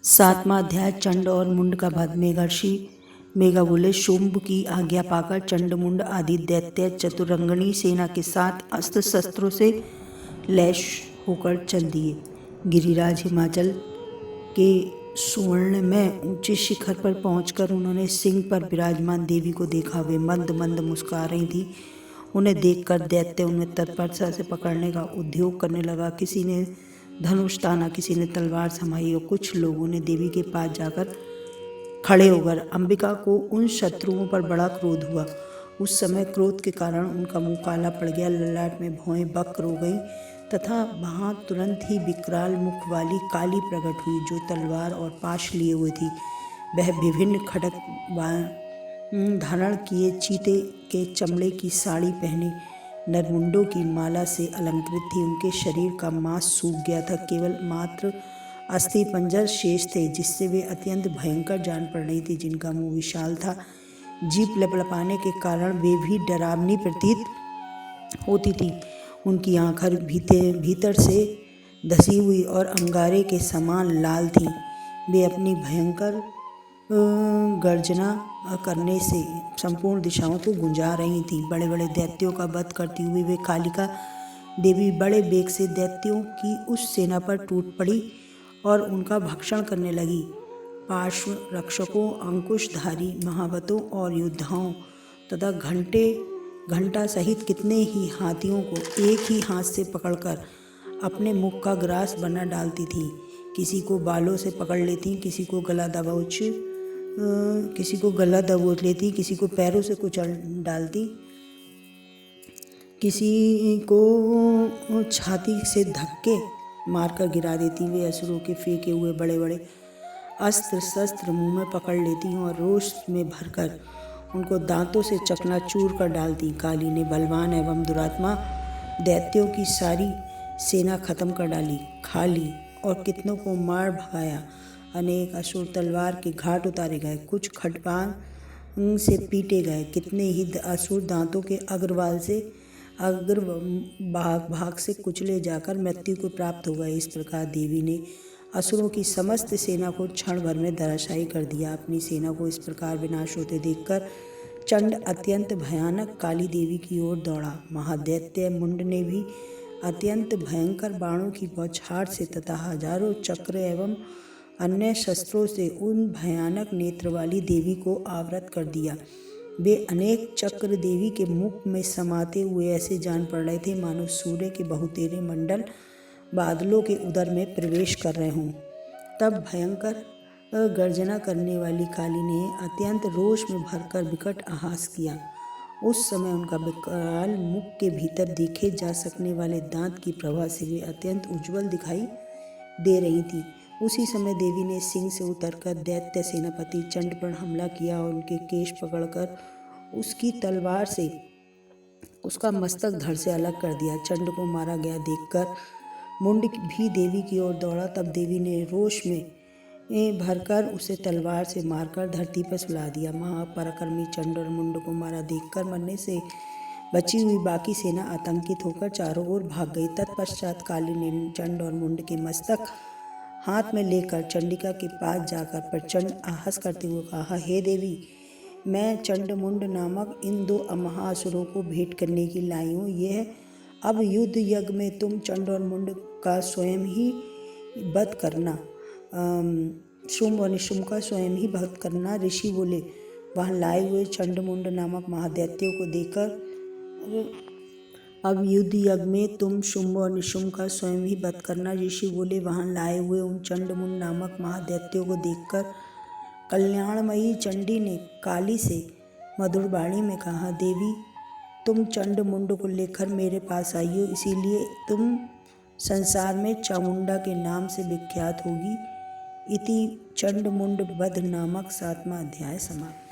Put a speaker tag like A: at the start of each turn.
A: सातवां अध्याय चंड और मुंड का वध। मेघर्षि मेघा बोले, शुंभ की आज्ञा पाकर चंड मुंड आदि दैत्य चतुरंगणी सेना के साथ अस्त्र शस्त्रों से लैस होकर चल दिए। गिरिराज हिमाचल के सुवर्ण में ऊंचे शिखर पर पहुंचकर उन्होंने सिंह पर विराजमान देवी को देखा। वे मंद मंद मुस्कुरा रही थी। उन्हें देखकर दैत्य उन्हें तत्परता से पकड़ने का उद्योग करने लगा। किसी ने धनुष ताना, किसी ने तलवार समाई और कुछ लोगों ने देवी के पास जाकर खड़े होकर अंबिका को उन शत्रुओं पर बड़ा क्रोध हुआ। उस समय क्रोध के कारण उनका मुंह काला पड़ गया, ललाट में भौहें वक्र हो गईं तथा वहां तुरंत ही विकराल मुख वाली काली प्रकट हुई, जो तलवार और पाश लिए हुए थी। वह विभिन्न खड्ग धारण किए, चीते के चमड़े की साड़ी पहने, नरमुंडों की माला से अलंकृत थी। उनके शरीर का मांस सूख गया था, केवल मात्र अस्थि पंजर शेष थे, जिससे वे अत्यंत भयंकर जान पड़ रही थी। जिनका मुंह विशाल था, जीभ लपलपाने के कारण वे भी डरावनी प्रतीत होती थी। उनकी आंखें भीतर से धसी हुई और अंगारे के समान लाल थीं। वे अपनी भयंकर गर्जना करने से संपूर्ण दिशाओं को गुंजा रही थीं। बड़े बड़े दैत्यों का वध करती हुई वे कालिका देवी बड़े वेग से दैत्यों की उस सेना पर टूट पड़ी और उनका भक्षण करने लगी। पार्श्व रक्षकों, अंकुशधारी महावतों और योद्धाओं तथा घंटा सहित कितने ही हाथियों को एक ही हाथ से पकड़कर अपने मुख का ग्रास बना डालती थी। किसी को बालों से पकड़ लेती, किसी को गला दबोच लेती, किसी को पैरों से कुचल डालती, किसी को छाती से धक्के मारकर गिरा देती। वे असुरों के फेंके हुए बड़े बड़े अस्त्र शस्त्र मुंह में पकड़ लेती और रोष में भरकर उनको दांतों से चकनाचूर कर डालती। काली ने बलवान एवं दुरात्मा दैत्यों की सारी सेना खत्म कर डाली, खा ली और कितनों को मार भगाया। अनेक असुर तलवार के घाट उतारे गए, कुछ खड्गांग से पीटे गए, कितने ही असुर दांतों के अग्रवाल से भाग से कुचले जाकर मृत्यु को प्राप्त हो गए। इस प्रकार देवी ने असुरों की समस्त सेना को क्षण भर में धराशायी कर दिया। अपनी सेना को इस प्रकार विनाश होते देखकर चंड अत्यंत भयानक काली देवी की ओर दौड़ा। महादैत्य मुंड ने भी अत्यंत भयंकर बाणों की बौछार से तथा हजारों चक्र एवं अन्य शस्त्रों से उन भयानक नेत्र वाली देवी को आवृत कर दिया। वे अनेक चक्र देवी के मुख में समाते हुए ऐसे जान पड़ रहे थे मानो सूर्य के बहुतेरे मंडल बादलों के उदर में प्रवेश कर रहे हों। तब भयंकर गर्जना करने वाली काली ने अत्यंत रोष में भरकर विकट आहास किया। उस समय उनका विकराल मुख के भीतर देखे जा सकने वाले दांत की प्रभा से वे अत्यंत उज्ज्वल दिखाई दे रही थी। उसी समय देवी ने सिंह से उतरकर दैत्य सेनापति चंड पर हमला किया और उनके केश पकड़कर उसकी तलवार से उसका मस्तक धड़ से अलग कर दिया। चंड को मारा गया देखकर मुंड भी देवी की ओर दौड़ा। तब देवी ने रोष में भरकर उसे तलवार से मारकर धरती पर सुला दिया। महापराक्रमी चंड और मुंड को मारा देखकर मरने से बची हुई बाकी सेना आतंकित होकर चारों ओर भाग गई। तत्पश्चात काली ने चंड और मुंड के मस्तक हाथ में लेकर चंडिका के पास जाकर प्रचंड आहस करते हुए कहा, हे देवी, मैं चंड मुंड नामक इन दो महाअसुरों को भेंट करने की लाई हूँ। यह अब युद्ध यज्ञ में तुम चंड और मुंड का स्वयं ही वध करना, शुंभ और निशुंभ का स्वयं ही वध करना। ऋषि बोले, वहाँ लाए हुए चंड मुंड नामक महादैत्यों को देखकर अब युद्ध यज्ञ में तुम शुंभ और निशुंभ का स्वयं ही वध करना। ऋषि बोले, वहाँ लाए हुए उन चंड मुंड नामक महादैत्यों को देखकर कल्याणमयी चंडी ने काली से मधुर वाणी में कहा, देवी, तुम चंड मुंड को लेकर मेरे पास आई हो, इसीलिए तुम संसार में चामुंडा के नाम से विख्यात होगी। इति चंड मुंड वध नामक 7वां अध्याय समाप्त।